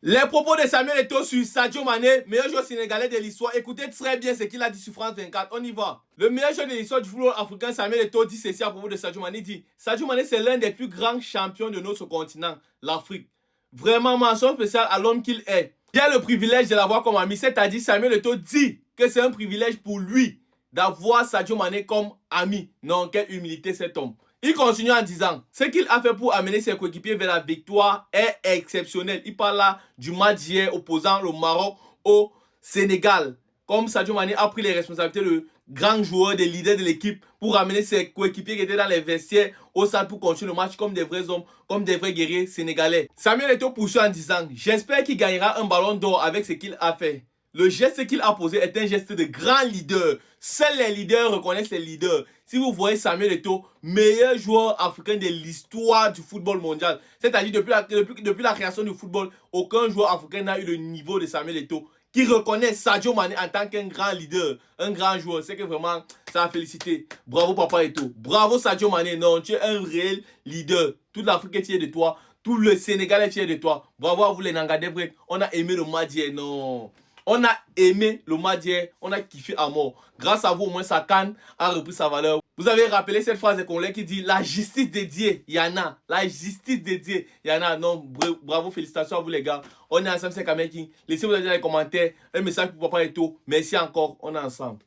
Les propos de Samuel Eto'o sur Sadio Mané, meilleur joueur sénégalais de l'histoire. Écoutez très bien ce qu'il a dit sur France 24. On y va. Le meilleur joueur de l'histoire du football africain, Samuel Eto'o, dit ceci à propos de Sadio Mané. Il dit Sadio Mané, c'est l'un des plus grands champions de notre continent, l'Afrique. Vraiment, mention spéciale à l'homme qu'il est. J'ai le privilège de l'avoir comme ami. C'est-à-dire, Samuel Eto'o dit que c'est un privilège pour lui d'avoir Sadio Mané comme ami. Non, quelle humilité cet homme. Il continue en disant, ce qu'il a fait pour amener ses coéquipiers vers la victoire est exceptionnel. Il parle là du match d'hier opposant le Maroc au Sénégal. Comme Sadio Mané a pris les responsabilités de grand joueur, des leaders de l'équipe pour amener ses coéquipiers qui étaient dans les vestiaires au stade pour continuer le match comme des vrais hommes, comme des vrais guerriers sénégalais. Samuel Eto'o poursuit en disant, j'espère qu'il gagnera un ballon d'or avec ce qu'il a fait. Le geste qu'il a posé est un geste de grand leader. Seuls les leaders reconnaissent les leaders. Si vous voyez Samuel Eto'o, meilleur joueur africain de l'histoire du football mondial. C'est-à-dire depuis la création du football, aucun joueur africain n'a eu le niveau de Samuel Eto'o qui reconnaît Sadio Mané en tant qu'un grand leader, un grand joueur. C'est que vraiment, ça a félicité. Bravo Papa Eto'o. Bravo Sadio Mané. Non, tu es un réel leader. Toute l'Afrique est fière de toi. Tout le Sénégal est fier de toi. Bravo à vous les Nangadebres. On a aimé le match d'hier. Non. On a aimé le match d'hier, on a kiffé à mort. Grâce à vous, au moins, sa canne a repris sa valeur. Vous avez rappelé cette phrase de Conlé qui dit la justice dédiée, il y en a. La justice dédiée, il y en a. Non, bravo, félicitations à vous les gars. On est ensemble, c'est Kameking. Laissez-vous dans les commentaires un message pour Papa Eto'o. Merci encore, on est ensemble.